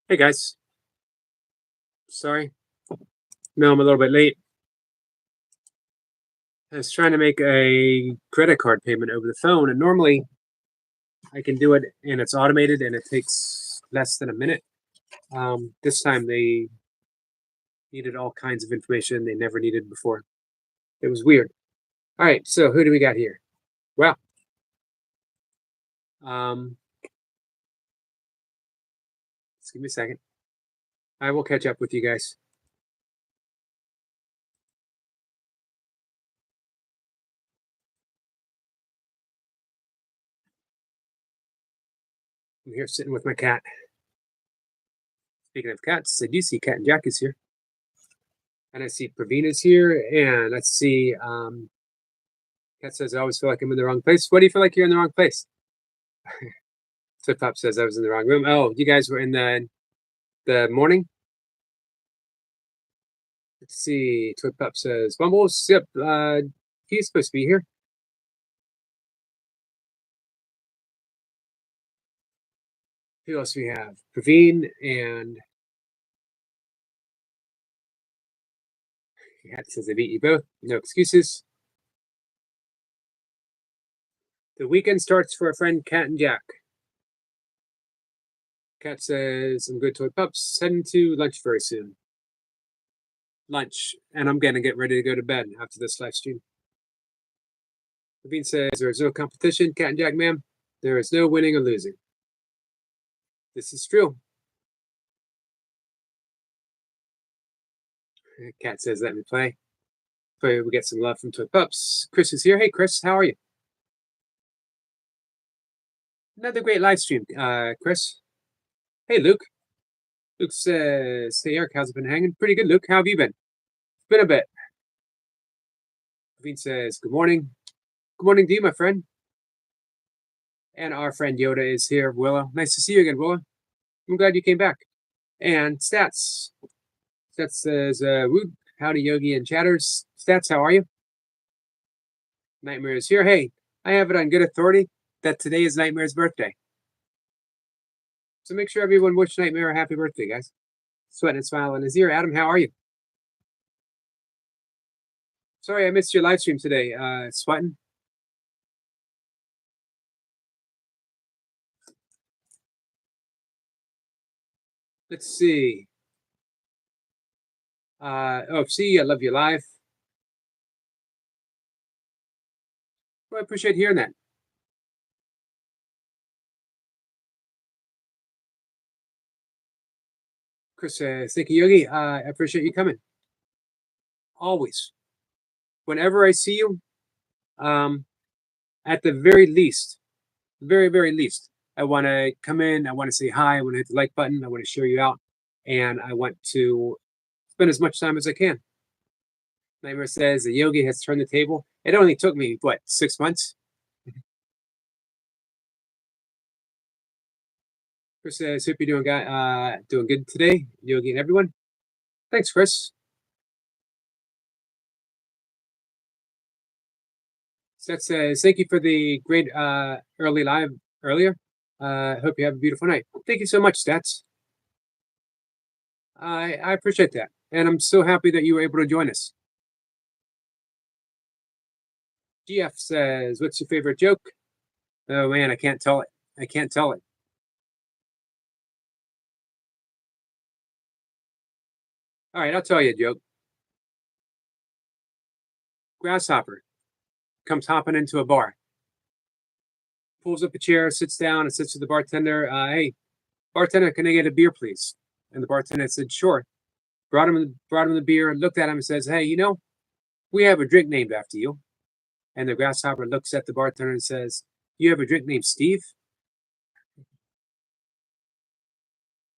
Hey guys, sorry. No, I'm a little bit late. I was trying to make a credit card payment over the phone, and normally I can do it and it's automated and it takes less than a minute. This time they needed all kinds of information they never needed before. It was weird. All right, so who do we got here? Well, um, just give me a second. I will catch up with you guys. I'm here sitting with my cat. Speaking of cats, I do see Cat and Jack is here, and I see Praveen is here, and let's see. Cat says I always feel like I'm in the wrong place. What do you feel like you're in the wrong place? Flip Flop says I was in the wrong room. Oh, you guys were in the morning. Let's see. Flip Flop says Bumbles. Yep. He's supposed to be here. Who else we have? Praveen and Cat says I beat you both. No excuses. The weekend starts for a friend, Cat and Jack. Cat says I'm good. Toy pups heading to lunch very soon. Lunch, and I'm gonna get ready to go to bed after this live stream. Praveen says there is no competition, Cat and Jack, ma'am. There is no winning or losing. This is true. Cat says let me play. Hopefully we get some love from Toy Pups. Chris is here. Hey, Chris, how are you? Another great live stream, Chris. Hey, Luke. Luke says, hey, Eric, how's it been hanging? Pretty good, Luke. How have you been? It's been a bit. Levine says, good morning. Good morning to you, my friend. And our friend Yoda is here, Willa. Nice to see you again, Willa. I'm glad you came back. And Stats. Stats says, Woot, howdy, Yogi and Chatters. Stats, how are you? Nightmare is here. Hey, I have it on good authority that today is Nightmare's birthday. So make sure everyone wish Nightmare a happy birthday, guys. Sweating and smiling is here. Adam, how are you? Sorry I missed your live stream today, Sweating. Let's see. OFC, I love you live. Well, I appreciate hearing that. Chris says, thank you, Yogi. I appreciate you coming. Always. Whenever I see you, um, at the very least, very, very least, I want to come in. I want to say hi. I want to hit the like button. I want to share you out. And I want to spend as much time as I can. Nightmare says the Yogi has turned the table. It only took me, what, 6 months? Chris says, hope you're doing good today, Yogi and everyone. Thanks, Chris. Seth says, thank you for the great early live earlier. Hope you have a beautiful night. Thank you so much, Stats. I appreciate that. And I'm so happy that you were able to join us. GF says, what's your favorite joke? Oh man, I can't tell it. I can't tell it. All right, I'll tell you a joke. Grasshopper comes hopping into a bar, pulls up a chair, sits down, and sits with the bartender. Hey, bartender, can I get a beer, please? And the bartender said, sure. Brought him the beer, looked at him, and says, hey, we have a drink named after you. And the grasshopper looks at the bartender and says, you have a drink named Steve?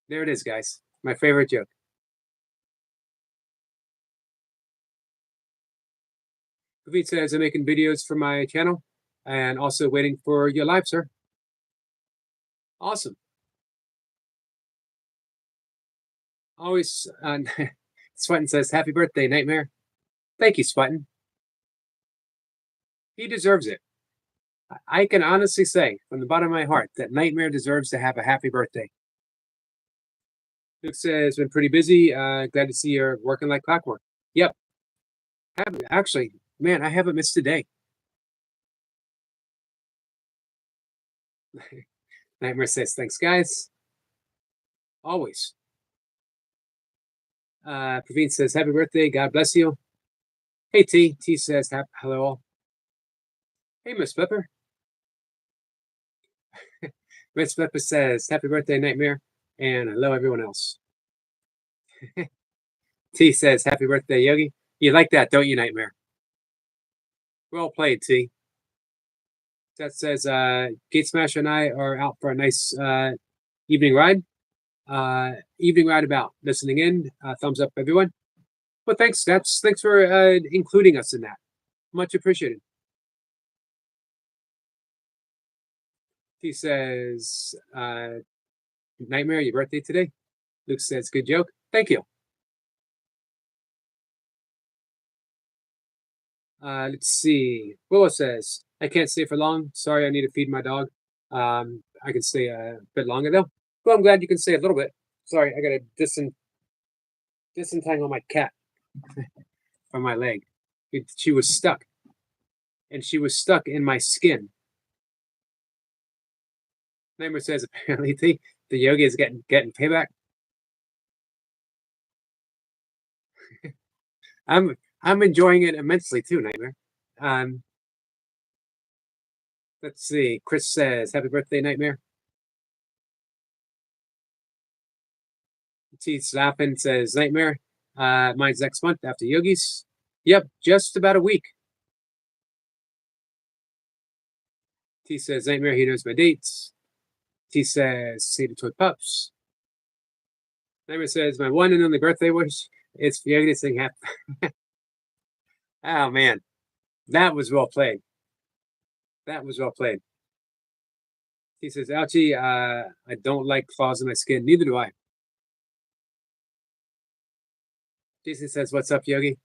There it is, guys. My favorite joke. David says I'm making videos for my channel and also waiting for your live, sir. Awesome. Always Swetton says, happy birthday, Nightmare. Thank you, Swetton. He deserves it. I can honestly say from the bottom of my heart that Nightmare deserves to have a happy birthday. Luke says, been pretty busy. Glad to see you're working like clockwork. Yep. Actually, man, I haven't missed a day. Nightmare says, thanks, guys. Always. Praveen says, happy birthday. God bless you. Hey, T. T says, hello all. Hey, Miss Pepper. Miss Pepper says, happy birthday, Nightmare. And hello, everyone else. T says, happy birthday, Yogi. You like that, don't you, Nightmare? Well played, T. That says, Gate Smasher and I are out for a nice evening ride. Evening ride about listening in. Thumbs up, everyone. Well, thanks, Steps. Thanks for including us in that. Much appreciated. He says, Nightmare, your birthday today? Luke says, good joke. Thank you. Let's see. Willow says, I can't stay for long. Sorry, I need to feed my dog. I can stay a bit longer, though. Well, I'm glad you can stay a little bit. Sorry, I got to disentangle my cat from my leg. She was stuck. And she was stuck in my skin. Nightmare says, apparently the yogi is getting payback. I'm enjoying it immensely too, Nightmare. Let's see. Chris says, happy birthday, Nightmare. T Slappin says, Nightmare. Mine's next month after Yogi's. Yep, just about a week. T says, Nightmare, he knows my dates. T says, see the toy pups. Nightmare says, my one and only birthday wish is for Yogi to sing happy. Oh, man. That was well played. That was well played. He says, ouchie, I don't like claws in my skin. Neither do I. Jason says, what's up, Yogi?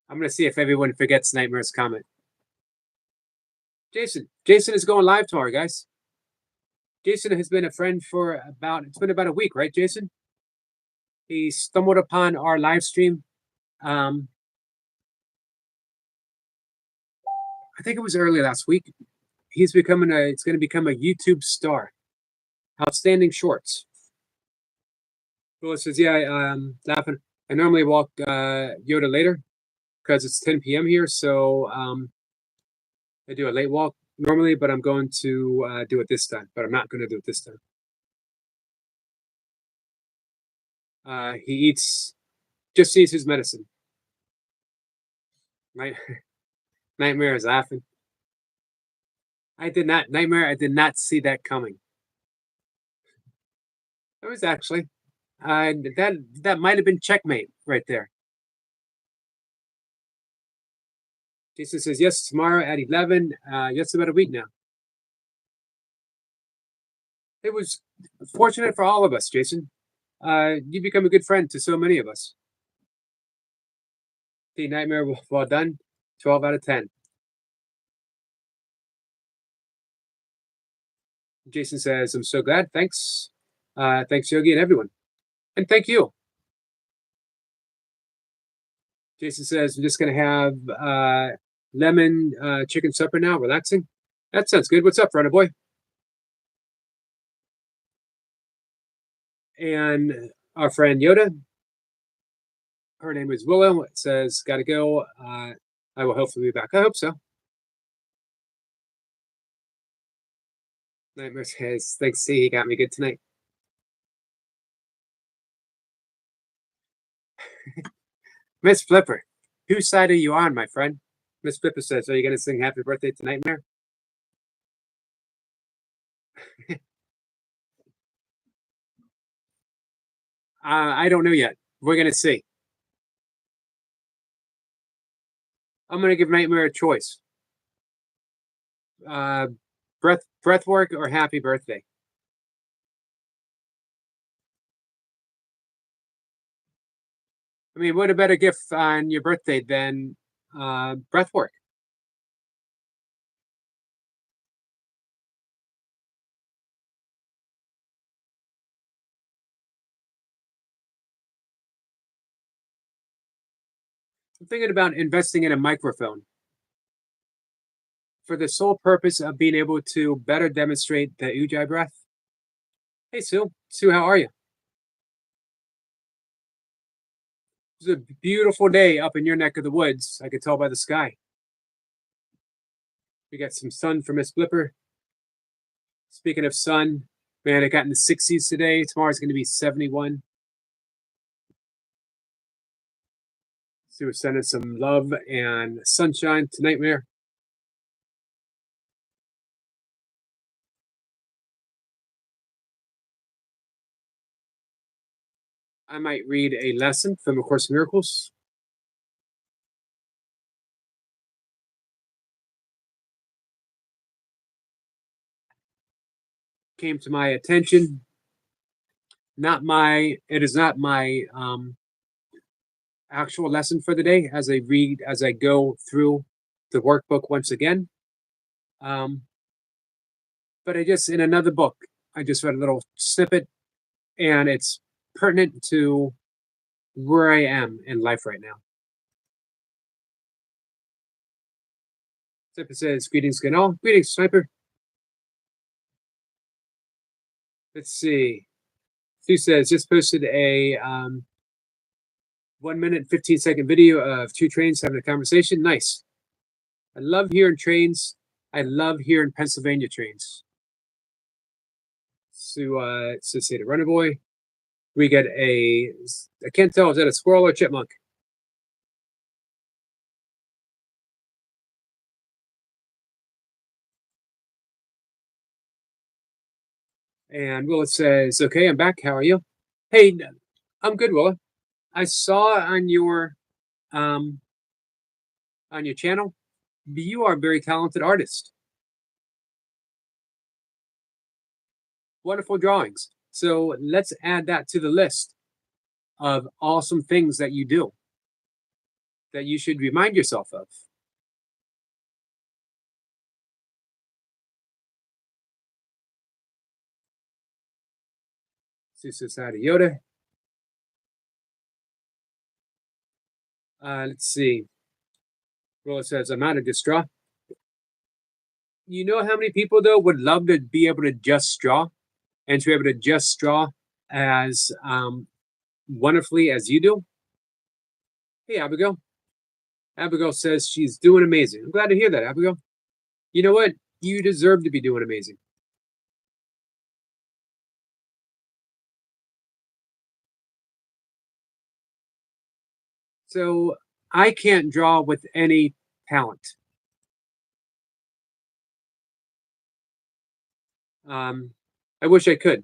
I'm going to see if everyone forgets Nightmare's comment. Jason is going live tomorrow, guys. Jason has been a friend for it's been about a week, right, Jason? He stumbled upon our live stream. I think it was early last week. It's going to become a YouTube star. Outstanding shorts. Willis says, yeah, laughing. I normally walk Yoda later because it's 10 p.m. here, so I do a late walk normally, but I'm going to do it this time. But I'm not going to do it this time. He just eats his medicine. Right? Nightmare is laughing. Nightmare, I did not see that coming. It was actually that might have been checkmate right there. Jason says, yes, tomorrow at 11. Yes, about a week now. It was fortunate for all of us, Jason. You become a good friend to so many of us. The Nightmare, well done. 12 out of 10. Jason says, I'm so glad. Thanks. Thanks, Yogi, and everyone. And thank you. Jason says, I'm just going to have lemon chicken supper now, relaxing. That sounds good. What's up, runner boy? And our friend Yoda, her name is Willow, says, gotta go. I will hopefully be back. I hope so. Nightmare says, thanks, C. He got me good tonight. Miss Flipper, whose side are you on, my friend? Miss Flipper says, are you going to sing happy birthday to Nightmare? I don't know yet. We're going to see. I'm going to give Nightmare a choice. Breathwork or happy birthday? I mean, what a better gift on your birthday than breathwork? I'm thinking about investing in a microphone for the sole purpose of being able to better demonstrate the Ujjayi breath. Hey, Sue. Sue, how are you? It's a beautiful day up in your neck of the woods. I could tell by the sky. We got some sun for Miss Blipper. Speaking of sun, man, it got in the 60s today. Tomorrow's going to be 71. So we're sending some love and sunshine to Nightmare. I might read a lesson from A Course in Miracles. Came to my attention. It is not my actual lesson for the day as I go through the workbook once again. But in another book, I just read a little snippet, and it's pertinent to where I am in life right now. Snippet says, "Greetings, Ganal. Greetings, Sniper." Let's see. Sue says, just posted a 1 minute, 15-second video of two trains having a conversation. Nice. I love hearing trains. I love hearing Pennsylvania trains. So say the runner boy. We get I can't tell, is that a squirrel or a chipmunk? And Willa says, okay, I'm back. How are you? Hey, I'm good, Willa. I saw on your channel, you are a very talented artist. Wonderful drawings. So let's add that to the list of awesome things that you do that you should remind yourself of. Society Yoda. Let's see. Rolla says, I'm out of distraught. You know how many people, though, would love to be able to just draw and to be able to just draw as wonderfully as you do? Hey, Abigail. Abigail says she's doing amazing. I'm glad to hear that, Abigail. You know what? You deserve to be doing amazing. So I can't draw with any talent. I wish I could,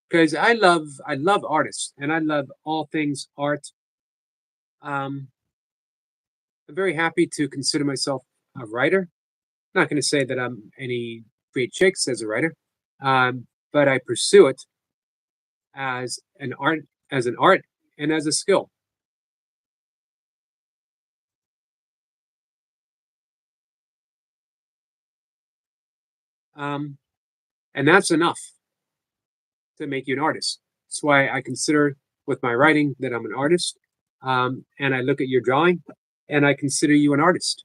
because I love artists and I love all things art. I'm very happy to consider myself a writer. I'm not going to say that I'm any great chicks as a writer, but I pursue it as an art, and as a skill. And that's enough to make you an artist. That's why I consider with my writing that I'm an artist. And I look at your drawing and I consider you an artist.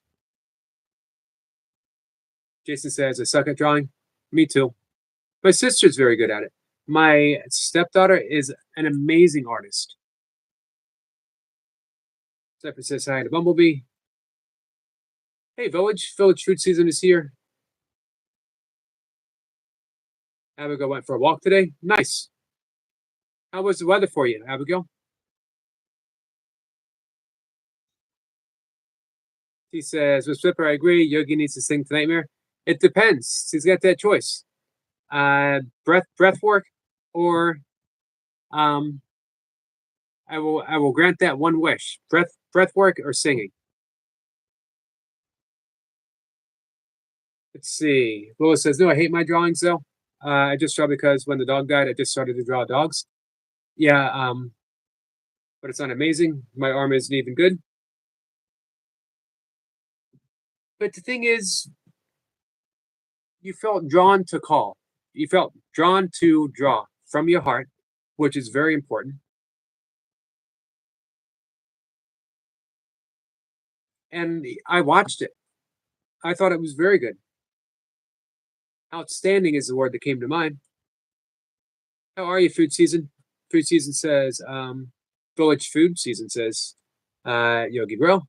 Jason says, I suck at drawing. Me too. My sister's very good at it. My stepdaughter is an amazing artist. Zephyr says hi to Bumblebee. Hey, Village fruit season is here. Abigail went for a walk today. Nice. How was the weather for you, Abigail? He says, with Flipper, I agree. Yogi needs to sing to Nightmare. It depends. He's got that choice. Breath work, or I will grant that one wish. Breath work or singing. Let's see. Lois says, no, I hate my drawings though. I just draw because when the dog died, I just started to draw dogs. Yeah, but it's not amazing. My arm isn't even good. But the thing is, you felt drawn to call. You felt drawn to draw from your heart, which is very important. and I watched it. I thought it was very good. Outstanding is the word that came to mind. How are you, food season? Food season says, Village food season says, Yogi Bro.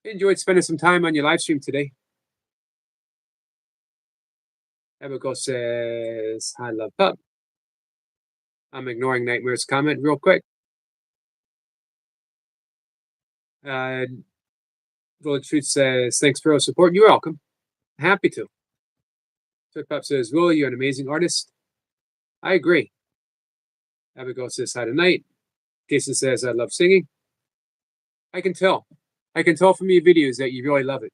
Enjoyed spending some time on your live stream today. Abigail says, hi, love pup. I'm ignoring Nightmare's comment real quick. Village Food says, thanks for your support. You're welcome. Happy to. Toy Pup says, Will, you're an amazing artist. I agree. Abigail says, hi tonight. Jason says, I love singing. I can tell. I can tell from your videos that you really love it.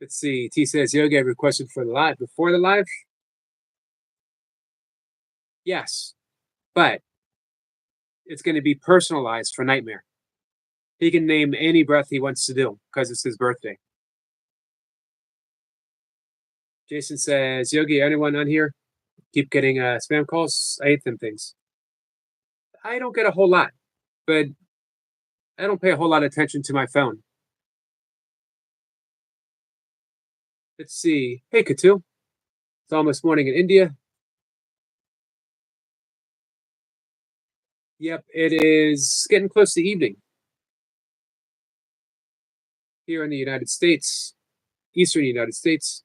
Let's see. T says, Yogi, I requested for the live. Before the live? Yes. But it's going to be personalized for Nightmare. He can name any breath he wants to do because it's his birthday. Jason says, Yogi, anyone on here keep getting spam calls? I hate them things. I don't get a whole lot, but I don't pay a whole lot of attention to my phone. Let's see. Hey, Katu. It's almost morning in India. Yep, it is getting close to evening. Here in the United States, Eastern United States.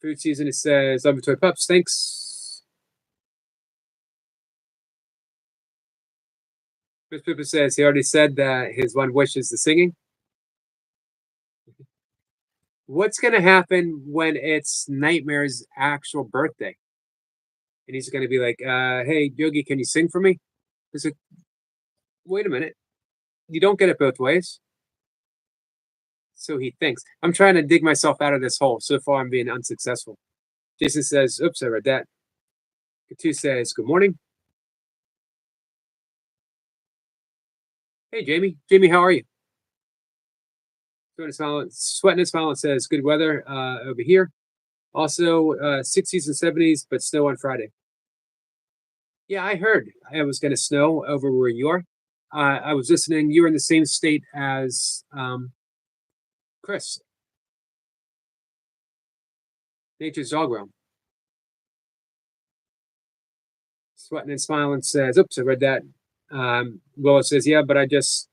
Food season, it says, love Toy Pups, thanks. Chris Pippa says he already said that his one wish is the singing. What's going to happen when it's Nightmare's actual birthday? And he's going to be like, hey, Yogi, can you sing for me? It's like, wait a minute. You don't get it both ways. So he thinks. I'm trying to dig myself out of this hole. So far, I'm being unsuccessful. Jason says, oops, I read that. Katu says, good morning. Hey, Jamie. Jamie, how are you? Sweating and smiling says, good weather over here. Also, 60s and 70s, but snow on Friday. Yeah, I heard it was going to snow over where you are. I was listening. You were in the same state as Chris. Nature's Dog Realm. Sweating and smiling says, oops, I read that. Willow says, yeah, but it's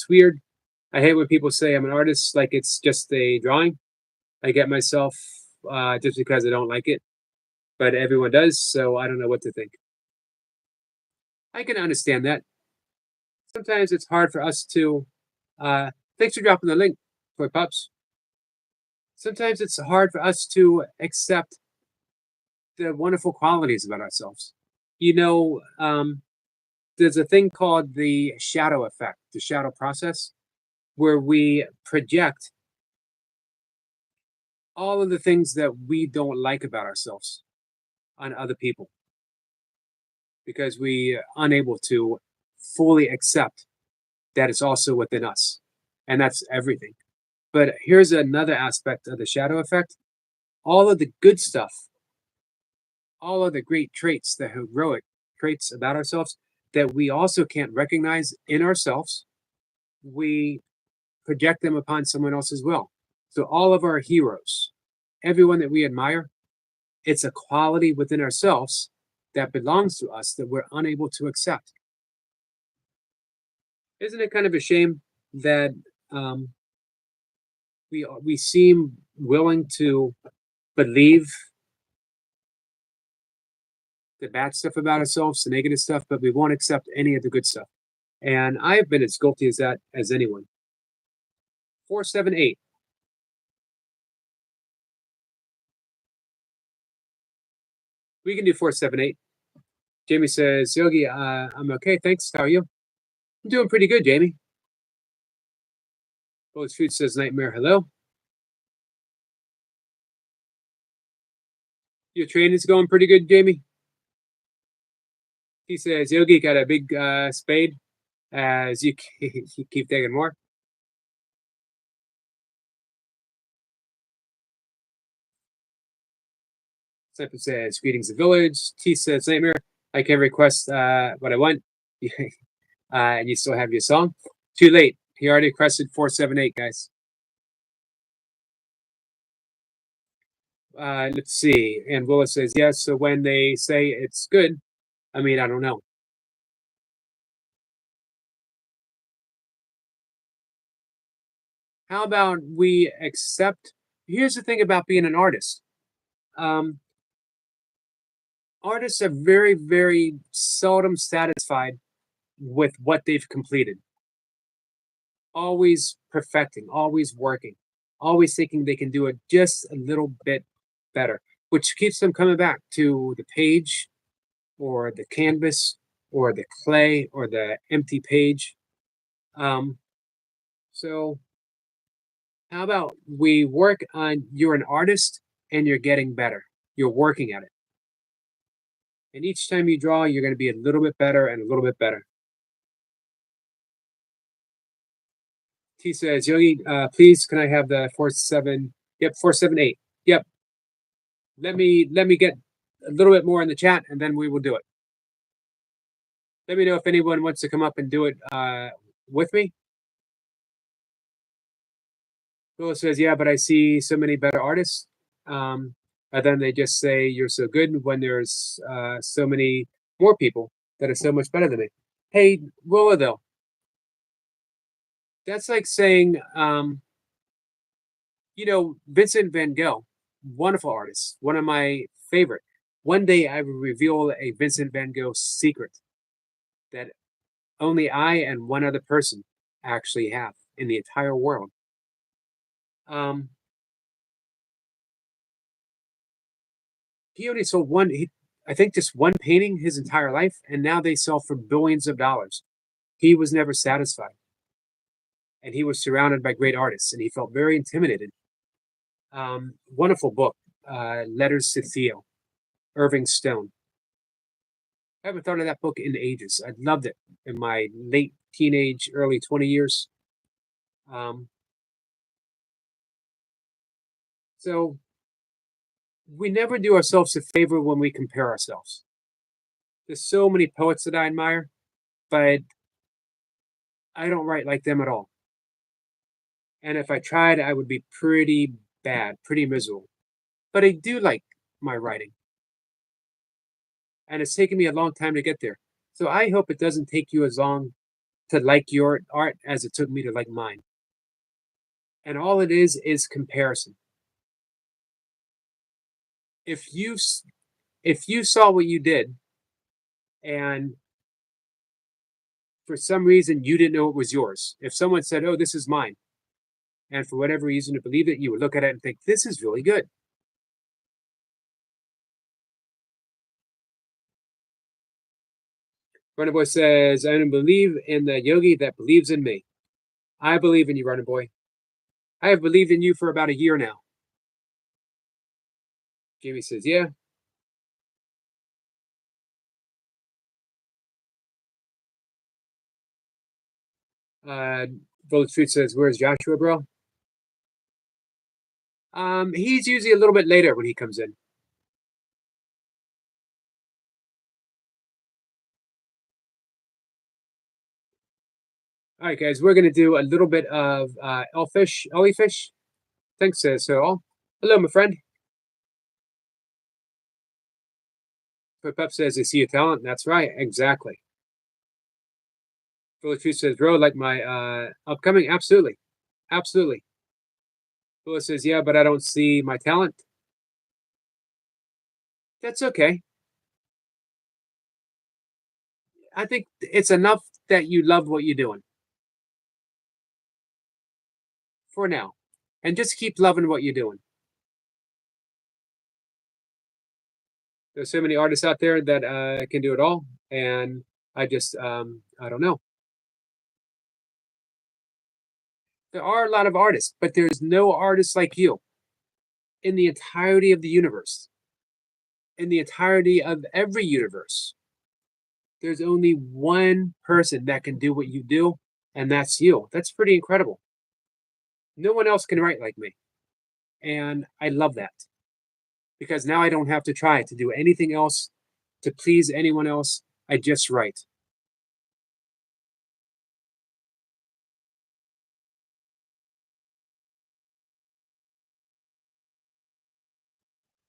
weird. I hate when people say I'm an artist like it's just a drawing. I get myself just because I don't like it, but everyone does, so I don't know what to think. I can understand that. Sometimes it's hard for us to, thanks for dropping the link, Toy Pups. Sometimes it's hard for us to accept the wonderful qualities about ourselves. You know, there's a thing called the shadow effect, the shadow process, where we project all of the things that we don't like about ourselves on other people because we are unable to fully accept that it's also within us. And that's everything. But here's another aspect of the shadow effect. All of the good stuff, all of the great traits, the heroic traits about ourselves that we also can't recognize in ourselves, we project them upon someone else as well. So all of our heroes, everyone that we admire, it's a quality within ourselves that belongs to us that we're unable to accept. Isn't it kind of a shame that we seem willing to believe the bad stuff about ourselves, the negative stuff, but we won't accept any of the good stuff? And I've been as guilty as that as anyone. 478. We can do 478. Jamie says, Yogi, I'm okay, thanks. How are you? I'm doing pretty good, Jamie. Bullet Food says, Nightmare, hello. Your training's going pretty good, Jamie? He says, Yogi got a big spade as you keep taking more. Sniper says, greetings the village. T says, Nightmare, I can request what I want, and you still have your song. Too late. He already requested 478, guys. Let's see. And Willis says yes. So when they say it's good, I mean, I don't know. How about we accept? Here's the thing about being an artist. Um, Artists are very, very seldom satisfied with what they've completed. Always perfecting, always working, always thinking they can do it just a little bit better, which keeps them coming back to the page or the canvas or the clay or the empty page. Um, so, how about we work on you're an artist and you're getting better, you're working at it. And each time you draw, you're going to be a little bit better and a little bit better. T says, Yogi, please, can I have the 47? Yep, 478. Yep. Let me get a little bit more in the chat, and then we will do it. Let me know if anyone wants to come up and do it with me. Phil says, yeah, but I see so many better artists. And then they just say you're so good when there's so many more people that are so much better than me. Hey, Willa, though, that's like saying, Vincent van Gogh, wonderful artist, one of my favorite. One day I will reveal a Vincent van Gogh secret that only I and one other person actually have in the entire world. Um, he only sold one, I think just one painting his entire life, and now they sell for billions of dollars. He was never satisfied, and he was surrounded by great artists, and he felt very intimidated. Wonderful book, Letters to Theo, Irving Stone. I haven't thought of that book in ages. I loved it in my late teenage, early 20 years. Um, so we never do ourselves a favor when we compare ourselves. There's so many poets that I admire, but I don't write like them at all. And if I tried, I would be pretty bad, pretty miserable. But I do like my writing. And it's taken me a long time to get there. So I hope it doesn't take you as long to like your art as it took me to like mine. And all it is comparison. If you saw what you did and for some reason you didn't know it was yours, if someone said, "Oh, this is mine," and for whatever reason to believe it, you would look at it and think, "This is really good." Running Boy says, "I don't believe in the yogi that believes in me." I believe in you, Running Boy. I have believed in you for about a year now. Jamie says, "Yeah." Uh, Bullet Truth says, "Where's Joshua, bro?" He's usually a little bit later when he comes in. All right, guys, we're gonna do a little bit of Ellyfish. Thanks, so. Hello, my friend. Pep says, "I see your talent." That's right, exactly. Bullet Truth says, "Bro, like my upcoming." Absolutely, absolutely. Bullet says, "Yeah, but I don't see my talent." That's okay. I think it's enough that you love what you're doing for now, and just keep loving what you're doing. There's so many artists out there that can do it all, and I just I don't know. There are a lot of artists, but there's no artist like you in the entirety of the universe, in the entirety of every universe. There's only one person that can do what you do, and that's you. That's pretty incredible. No one else can write like me, and I love that because now I don't have to try to do anything else to please anyone else. I just write.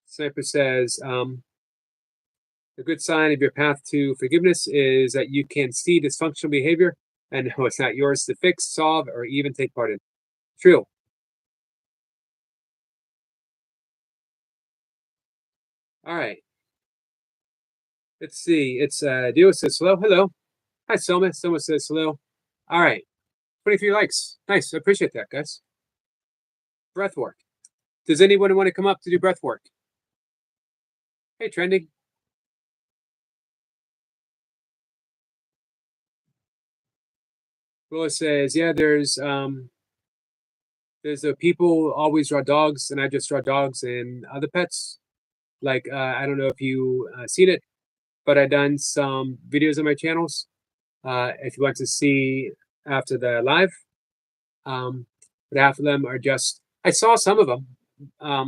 Sniper says, a good sign of your path to forgiveness is that you can see dysfunctional behavior and know it's not yours to fix, solve, or even take part in. True. All right. Let's see. It's Dio says hello. Hello. Hi, Selma. Selma says hello. All right. 23 likes. Nice. I appreciate that, guys. Breath work. Does anyone want to come up to do breath work? Hey, trending. Willis says, yeah, there's a people always draw dogs, and I just draw dogs and other pets. Like I don't know if you seen it, but I done some videos on my channels. If you want to see after the live, but half of them are just. I saw some of them. I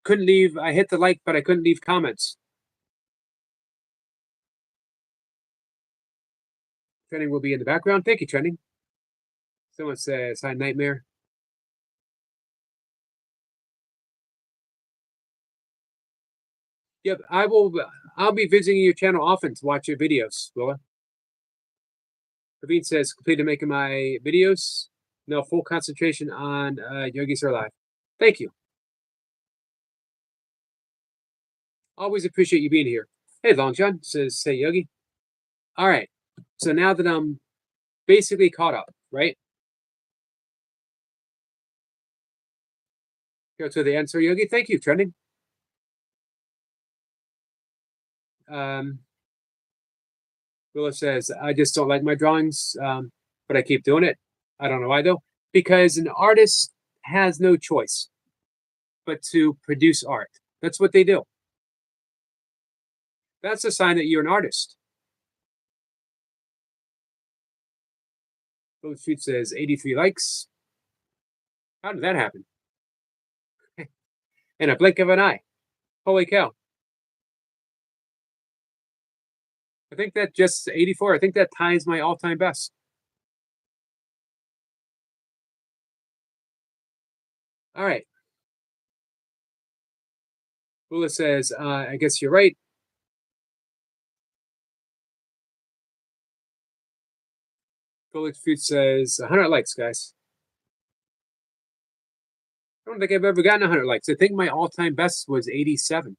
couldn't leave. I hit the like, but I couldn't leave comments. Trending will be in the background. Thank you, trending. Someone says hi, nightmare. Yep, I will. I'll be visiting your channel often to watch your videos, Willa. Praveen says, completed making my videos. No, full concentration on Yogis Are Live. Thank you. Always appreciate you being here. Hey, Long John says, hey, Yogi. All right. So now that I'm basically caught up, right? Go to the answer, Yogi. Thank you, trending. Willa says, I just don't like my drawings, but I keep doing it. I don't know why, though. Because an artist has no choice but to produce art. That's what they do. That's a sign that you're an artist. Village Food says 83 likes. How did that happen? In a blink of an eye. Holy cow. I think that just 84. I think that ties my all-time best. All right. Lula says, I guess you're right. Village Food says 100 likes, guys. I don't think I've ever gotten 100 likes. I think my all-time best was 87.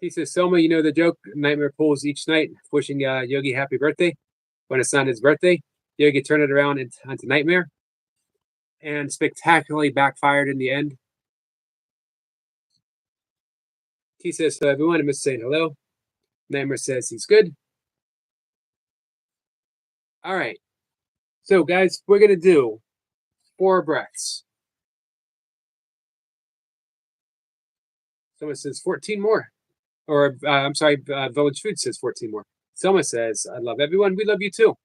He says, Selma, you know the joke Nightmare pulls each night, wishing Yogi happy birthday. When it's not his birthday, Yogi turned it around into Nightmare and spectacularly backfired in the end. He says, so everyone, I miss saying hello. Nightmare says he's good. All right. So, guys, we're going to do 4 breaths. Someone says 14 more. Or, I'm sorry, Village Food says 14 more. Selma says, I love everyone. We love you too.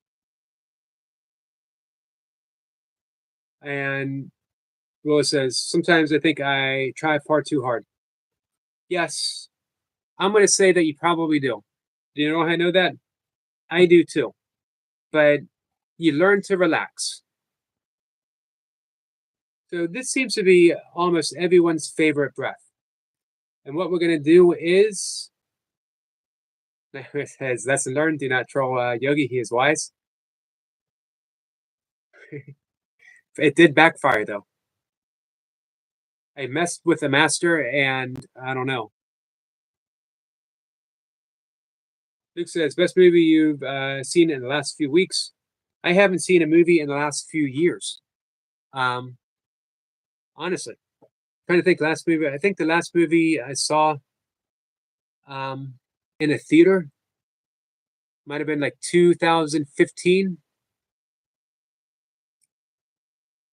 And Willis says, sometimes I think I try far too hard. Yes, I'm going to say that you probably do. Do you know how I know that? I do too. But you learn to relax. So this seems to be almost everyone's favorite breath. And what we're going to do is, it says, lesson learned, do not troll Yogi, he is wise. It did backfire, though. I messed with the master, and I don't know. Luke says, best movie you've seen in the last few weeks. I haven't seen a movie in the last few years. Honestly. I'm trying to think last movie. I think the last movie I saw in a theater might have been like 2015.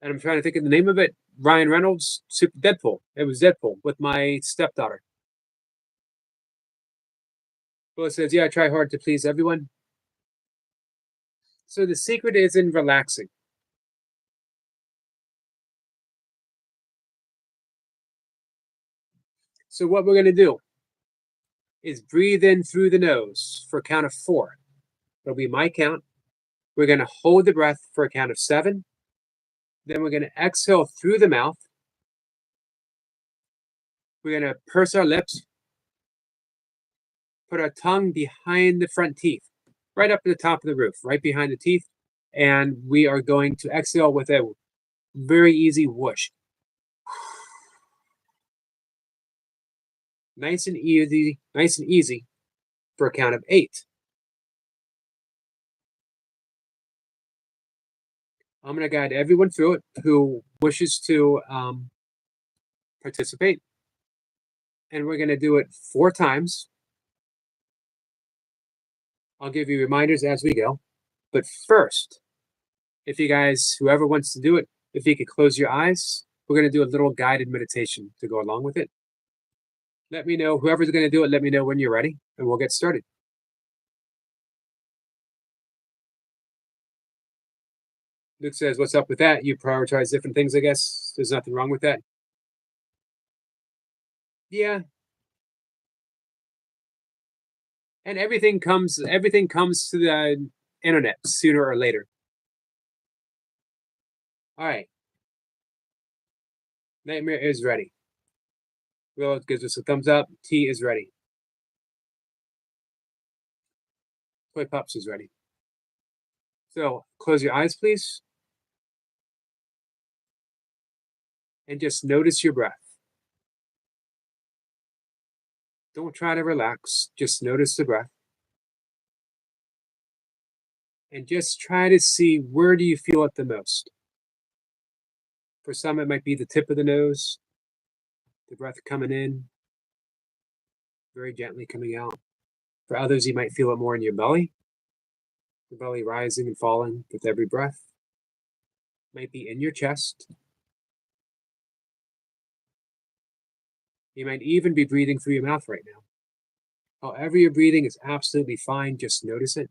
And I'm trying to think of the name of it. Ryan Reynolds, Super Deadpool. It was Deadpool with my stepdaughter. Well, it says, yeah, I try hard to please everyone. So the secret is in relaxing. So what we're going to do is breathe in through the nose for a count of 4. It'll be my count. We're going to hold the breath for a count of 7. Then we're going to exhale through the mouth. We're going to purse our lips. Put our tongue behind the front teeth, right up to the top of the roof, right behind the teeth. And we are going to exhale with a very easy whoosh. Nice and easy for a count of 8. I'm going to guide everyone through it who wishes to participate. And we're going to do it 4 times. I'll give you reminders as we go. But first, if you guys, whoever wants to do it, if you could close your eyes, we're going to do a little guided meditation to go along with it. Let me know, whoever's going to do it, let me know when you're ready, and we'll get started. Luke says, what's up with that? You prioritize different things, I guess. There's nothing wrong with that. Yeah. And everything comes to the internet sooner or later. All right. Nightmare is ready. Will gives us a thumbs up. T is ready. Toy Pups is ready. So close your eyes, please. And just notice your breath. Don't try to relax. Just notice the breath. And just try to see, where do you feel it the most? For some, it might be the tip of the nose, the breath coming in, very gently coming out. For others, you might feel it more in your belly, the belly rising and falling with every breath. Might be in your chest. You might even be breathing through your mouth right now. However you're breathing is absolutely fine. Just notice it.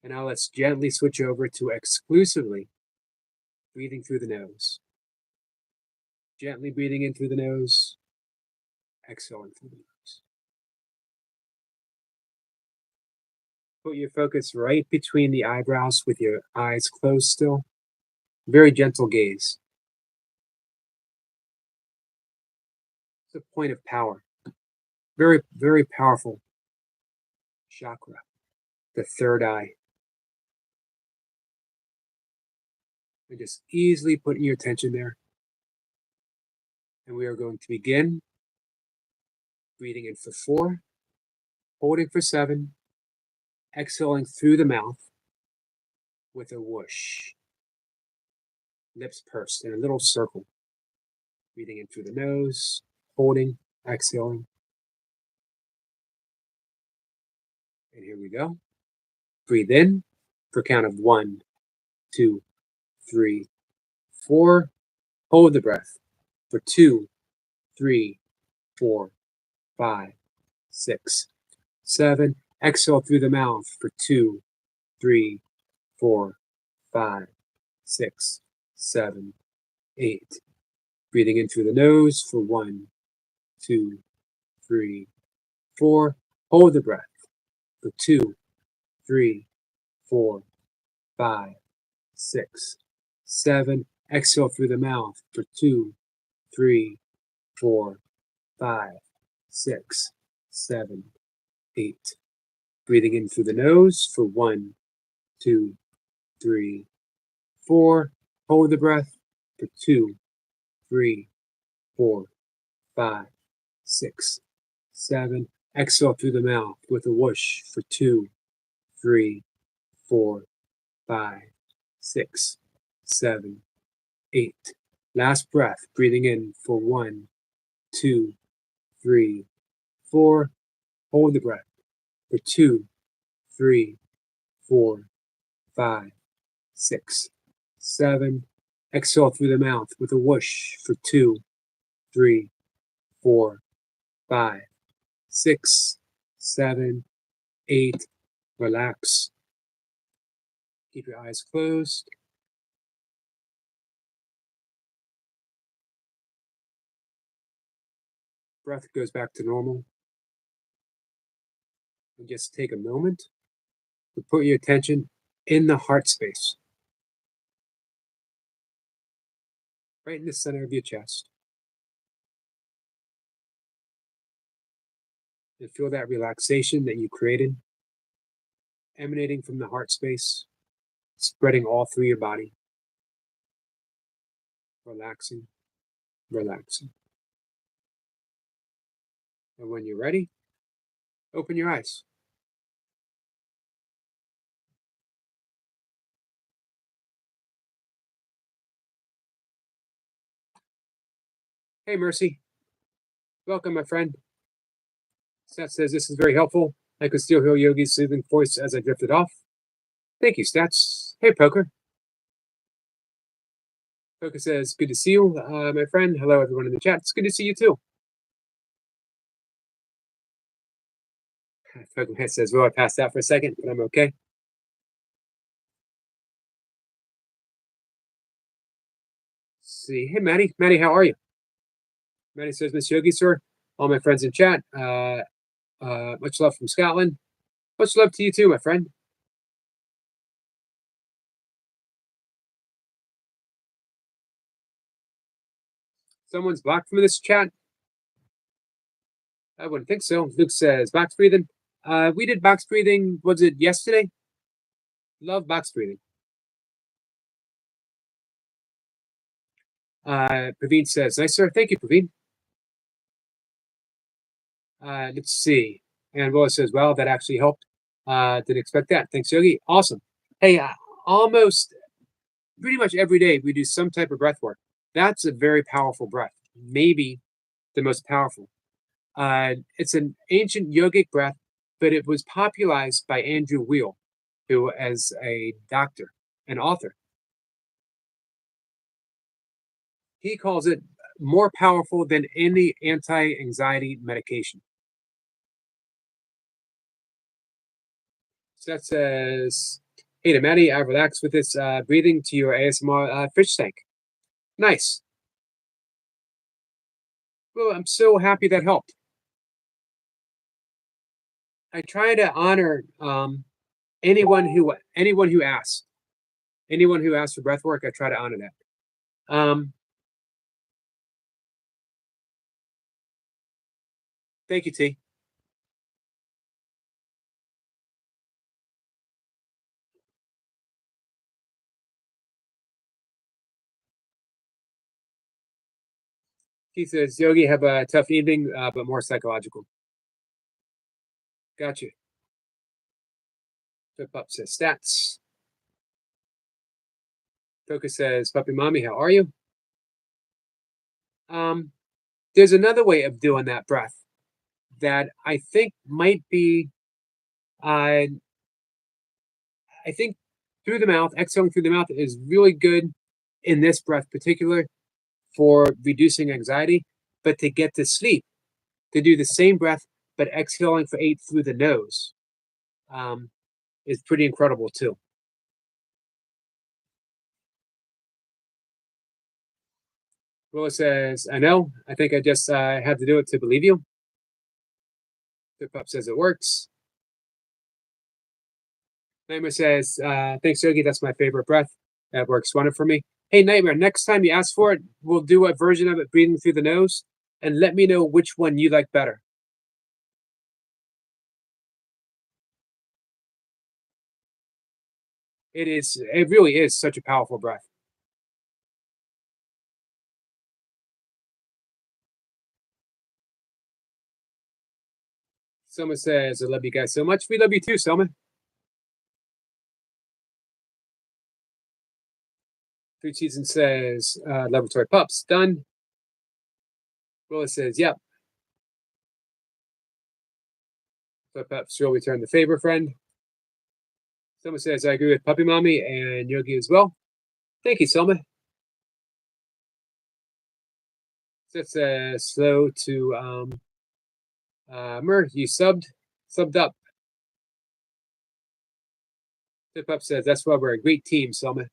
And now let's gently switch over to exclusively breathing through the nose. Gently breathing in through the nose, exhaling through the nose. Put your focus right between the eyebrows with your eyes closed still. Very gentle gaze. It's a point of power. Very, very powerful chakra, the third eye. And just easily putting your attention there. And we are going to begin breathing in for 4, holding for 7, exhaling through the mouth with a whoosh. Lips pursed in a little circle. Breathing in through the nose, holding, exhaling. And here we go. Breathe in for a count of 1, 2, 3, 4. Hold the breath for 2, 3, 4, 5, 6, 7. Exhale through the mouth for 2, 3, 4, 5, 6, 7, 8. Breathing in through the nose for 1, 2, 3, 4. Hold the breath for 2, 3, 4, 5, 6, 7. Exhale through the mouth for 2, 3, 4, 5, 6, 7, 8. Breathing in through the nose for 1, 2, 3, 4. Hold the breath for 2, 3, 4, 5, 6, 7. Exhale through the mouth with a whoosh for 2, 3, 4, 5, 6, 7, 8. Last breath, breathing in for 1, 2, 3, 4. Hold the breath for 2, 3, 4, 5, 6, 7. Exhale through the mouth with a whoosh for 2, 3, 4, 5, 6, 7, 8. Relax. Keep your eyes closed. breath goes back to normal. And just take a moment to put your attention in the heart space, right in the center of your chest. And feel that relaxation that you created emanating from the heart space, spreading all through your body. Relaxing, relaxing. And when you're ready, open your eyes. Hey, Mercy. Welcome, my friend. Stat says this is very helpful. I could still hear Yogi's soothing voice as I drifted off. Thank you, Stats. Hey, Poker. Poker says, good to see you, my friend. Hello, everyone in the chat. It's good to see you, too. Poker says, well, I passed out for a second, but I'm okay. Let's see. Hey, Maddie. Maddie, how are you? Maddie says, Miss Yogi, sir. All my friends in chat. Much love from Scotland. Much love to you, too, my friend. Someone's blocked from this chat? I wouldn't think so. Luke says, box breathing. We did box breathing, was it yesterday? Love box breathing. Praveen says, nice, sir. Thank you, Praveen. Let's see. And Willis says, well, that actually helped. Didn't expect that. Thanks, Yogi. Awesome. Hey, almost pretty much every day we do some type of breath work. That's a very powerful breath, maybe the most powerful. It's an ancient yogic breath, but it was popularized by Andrew Weil, who is a doctor and author. He calls it more powerful than any anti-anxiety medication. So that says, hey to Maddie, I relaxed with this breathing to your ASMR fish tank. Nice. Well, I'm so happy that helped. I try to honor anyone who asks. Anyone who asks for breath work, I try to honor that. Thank you, T. He says, Yogi, have a tough evening, but more psychological. Gotcha. Flip up says stats. Focus says, Puppy Mommy, how are you? There's another way of doing that breath that I think might be, I think through the mouth, exhaling through the mouth is really good in this breath particular for reducing anxiety, but to get to sleep, to do the same breath, but exhaling for 8 through the nose is pretty incredible too. Willa says, I know, I think I just had to do it to believe you. Pip-Up says it works. Nightmare says, thanks, Yogi, that's my favorite breath. That works wonderful for me. Hey, Nightmare, next time you ask for it, we'll do a version of it breathing through the nose, and let me know which one you like better. It really is such a powerful breath. Selma says, I love you guys so much. We love you too, Selma. Food Season says, Laboratory Pups, done. Willa says, yep. Pups will return the favor, friend. Selma says, I agree with Puppy Mommy and Yogi as well. Thank you, Selma. That's slow to Mer, you subbed up. Pip-Up says, that's why we're a great team, Selma.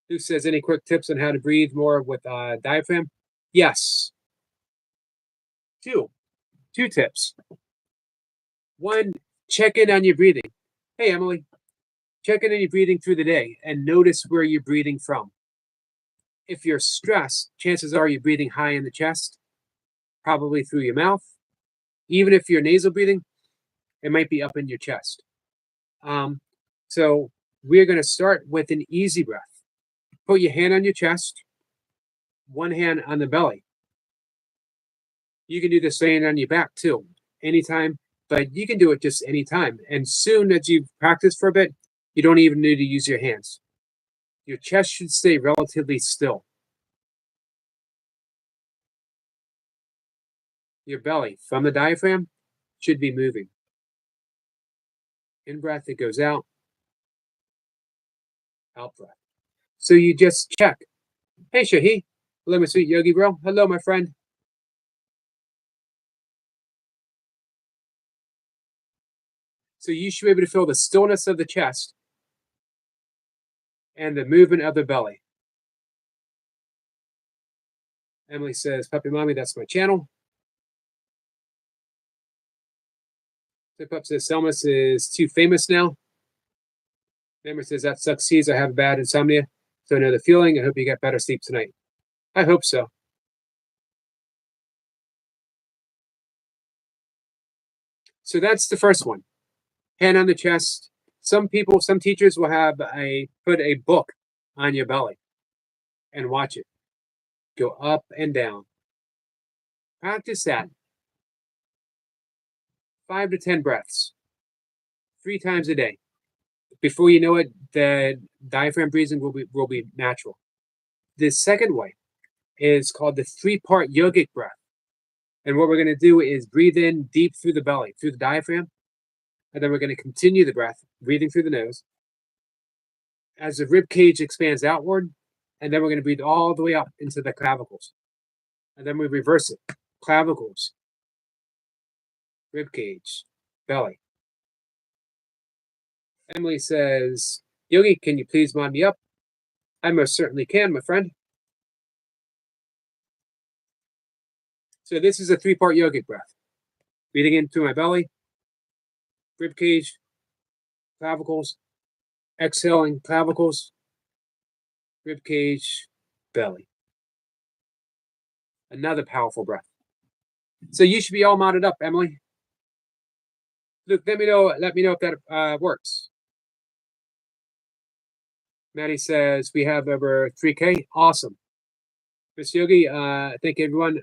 Who says, any quick tips on how to breathe more with diaphragm? Yes. Two tips. One, check in on your breathing. Hey, Emily, check in on your breathing through the day and notice where you're breathing from. If you're stressed, chances are you're breathing high in the chest, probably through your mouth. Even if you're nasal breathing, it might be up in your chest. So we're going to start with an easy breath. Put your hand on your chest, one hand on the belly. You can do the same on your back too, anytime, but you can do it just anytime. And soon as you practice for a bit, you don't even need to use your hands. Your chest should stay relatively still. Your belly from the diaphragm should be moving. In breath, it goes out. Out breath. So you just check. Hey, Shahi. Hello, my sweet yogi bro. Hello, my friend. So you should be able to feel the stillness of the chest and the movement of the belly. Emily says, Puppy Mommy, that's my channel. Tip Up says, Selmas is too famous now. Emily says, that sucks. Sees I have bad insomnia, so I know the feeling. I hope you get better sleep tonight. I hope so. So that's the first one. Hand on the chest. Some teachers will have put a book on your belly and watch it go up and down. Practice that. 5 to 10 breaths, 3 times a day. Before you know it, the diaphragm breathing will be natural. The second way is called the 3-part yogic breath. And what we're going to do is breathe in deep through the belly, through the diaphragm, and then we're going to continue the breath, breathing through the nose. As the rib cage expands outward, and then we're going to breathe all the way up into the clavicles. And then we reverse it. Clavicles, rib cage, belly. Emily says, Yogi, can you please mod me up? I most certainly can, my friend. So this is a 3-part yogic breath. Breathing in through my belly, rib cage, clavicles, exhaling clavicles, rib cage, belly. Another powerful breath. So you should be all modded up, Emily. Look, let me know if that works. Maddie says we have over 3K. Awesome. Chris Yogi, thank you everyone.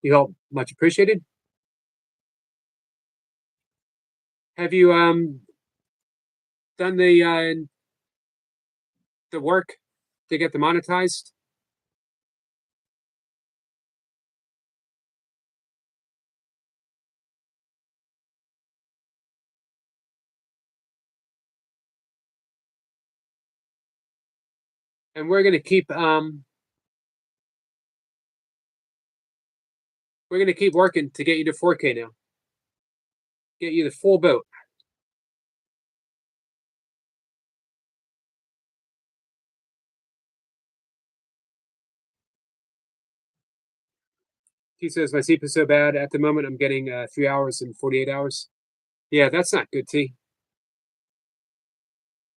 You help, much appreciated. Have you done the work to get the monetized? And we're gonna keep working to get you to 4K now. Get you the full boat. He says my sleep is so bad at the moment. I'm getting 3 hours and 48 hours. Yeah, that's not good, T.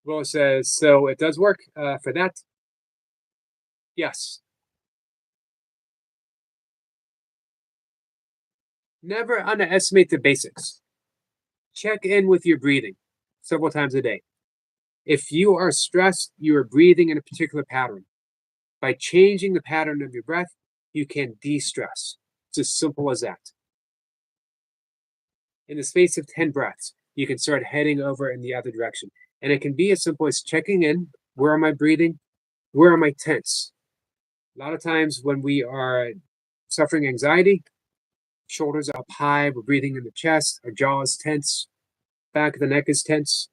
Will says so. It does work for that. Yes. Never underestimate the basics. Check in with your breathing several times a day. If you are stressed, you are breathing in a particular pattern. By changing the pattern of your breath, you can de-stress. It's as simple as that. In the space of 10 breaths, you can start heading over in the other direction. And it can be as simple as checking in. Where am I breathing? Where am I tense? A lot of times when we are suffering anxiety, shoulders are up high, we're breathing in the chest, our jaw is tense, back of the neck is tense.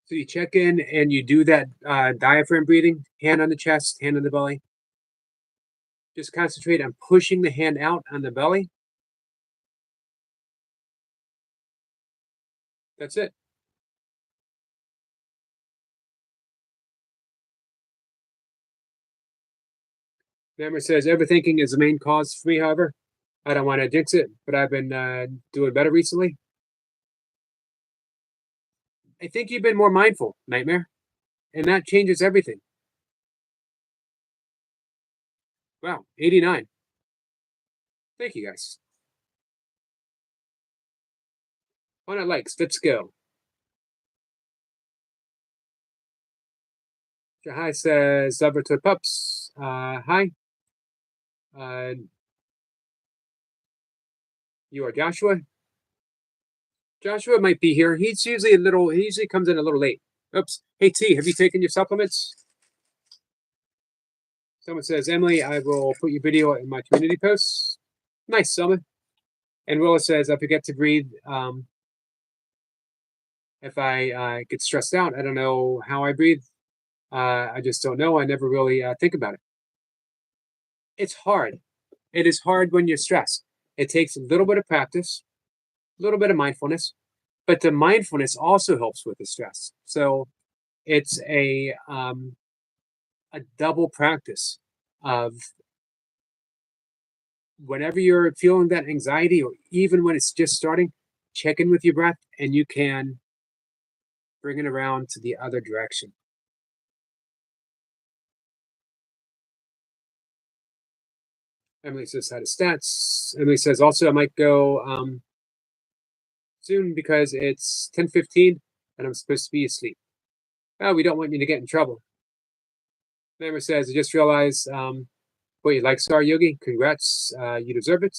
So you check in and you do that diaphragm breathing, hand on the chest, hand on the belly. Just concentrate on pushing the hand out on the belly. That's it. Remember, says overthinking is the main cause for me, however. I don't want to jinx it, but I've been doing better recently. I think you've been more mindful, Nightmare, and that changes everything. Wow, 89. Thank you, guys. 100 likes. Let's go. Hi says, Lover to Pups. Hi. You are Joshua. Joshua might be here. He usually comes in a little late. Oops. Hey, T, have you taken your supplements? Someone says, Emily, I will put your video in my community posts. Nice, Selma. And Willa says, I forget to breathe. If I get stressed out, I don't know how I breathe. I just don't know. I never really think about it. It's hard. It is hard when you're stressed. It takes a little bit of practice, a little bit of mindfulness, but the mindfulness also helps with the stress. So it's a double practice of whenever you're feeling that anxiety, or even when it's just starting, check in with your breath, and you can bring it around to the other direction. Emily says, how to stats. Emily says, also, I might go soon because it's 10:15 and I'm supposed to be asleep. Oh, we don't want you to get in trouble. Emily says, I just realized what you like, Star Yogi. Congrats. You deserve it.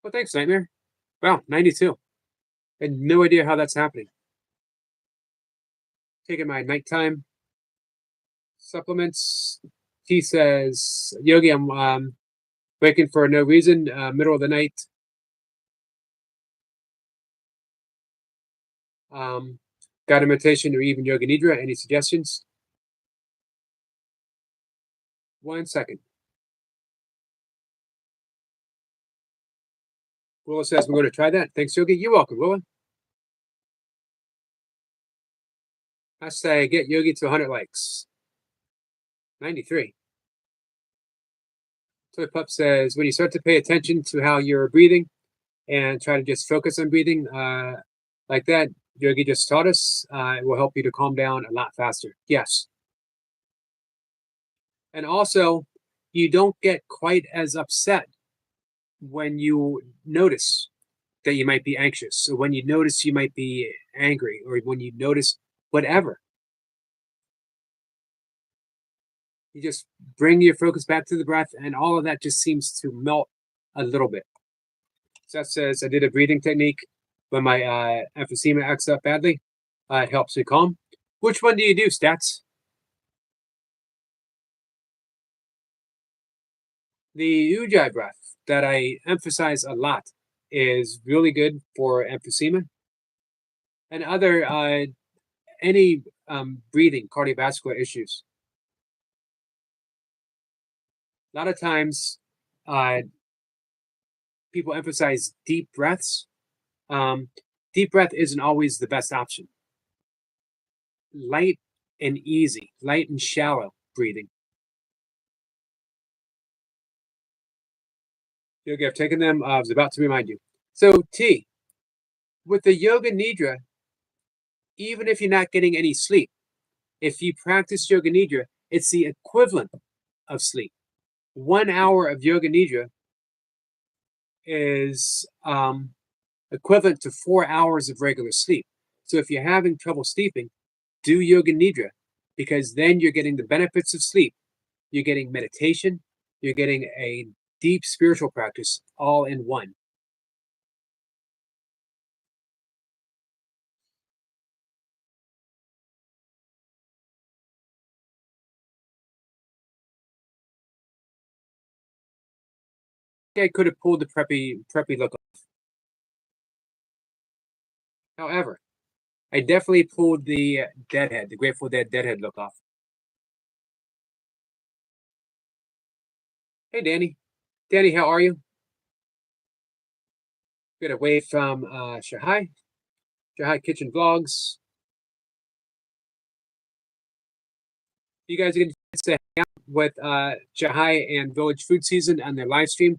Well, thanks, Nightmare. Wow, 92. I had no idea how that's happening. Taking my nighttime supplements. He says, Yogi, I'm waking for no reason, middle of the night. Guided meditation or even yoga nidra. Any suggestions? 1 second. Willa says, we're going to try that. Thanks, Yogi. You're welcome, Willa. I say get Yogi to 100 likes. 93. Toy Pup says, when you start to pay attention to how you're breathing and try to just focus on breathing like that, Yogi just taught us, it will help you to calm down a lot faster. Yes. And also, you don't get quite as upset when you notice that you might be anxious. So when you notice you might be angry, or when you notice whatever, you just bring your focus back to the breath, and all of that just seems to melt a little bit. Seth says, I did a breathing technique when my emphysema acts up badly. It helps me calm. Which one do you do, Stats? The Ujjayi breath that I emphasize a lot is really good for emphysema and other any breathing cardiovascular issues. A lot of times, people emphasize deep breaths. Deep breath isn't always the best option. Light and easy, light and shallow breathing. Yogi, I've taken them. I was about to remind you. So, T, with the Yoga Nidra, even if you're not getting any sleep, if you practice Yoga Nidra, it's the equivalent of sleep. 1 hour of Yoga Nidra is equivalent to 4 hours of regular sleep. So if you're having trouble sleeping, do Yoga Nidra, because then you're getting the benefits of sleep. You're getting meditation. You're getting a deep spiritual practice all in one. I could have pulled the preppy look off. However, I definitely pulled the Deadhead, the Grateful Dead Deadhead look off. Hey, Danny. Danny, how are you? Get away from Shahai. Shahai Kitchen Vlogs. You guys are going to hang out with Shahai and Village Food Season on their live stream.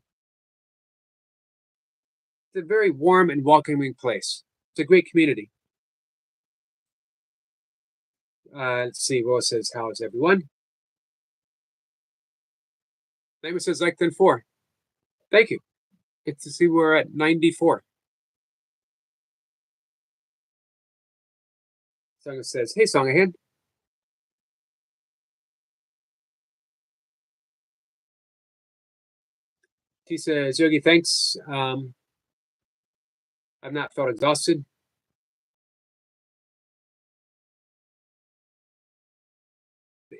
It's a very warm and welcoming place. It's a great community. Let's see. Will says, how is everyone? Name says like 4. Thank you. Good to see we're at 94. Song says, hey, Song ahead. He says, Yogi, thanks. I've not felt exhausted.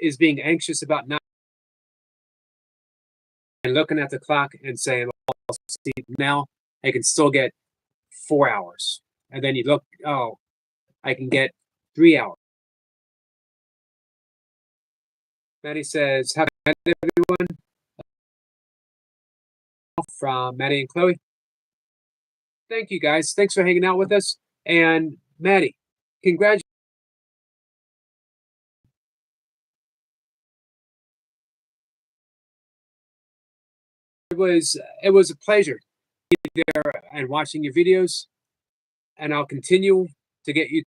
Is being anxious about not and looking at the clock and saying, well, see, now I can still get 4 hours. And then you look, oh, I can get 3 hours. Maddie says, have met everyone from Maddie and Chloe. Thank you guys. Thanks for hanging out with us. And Maddie, congratulations. It was a pleasure being there and watching your videos. And I'll continue to get you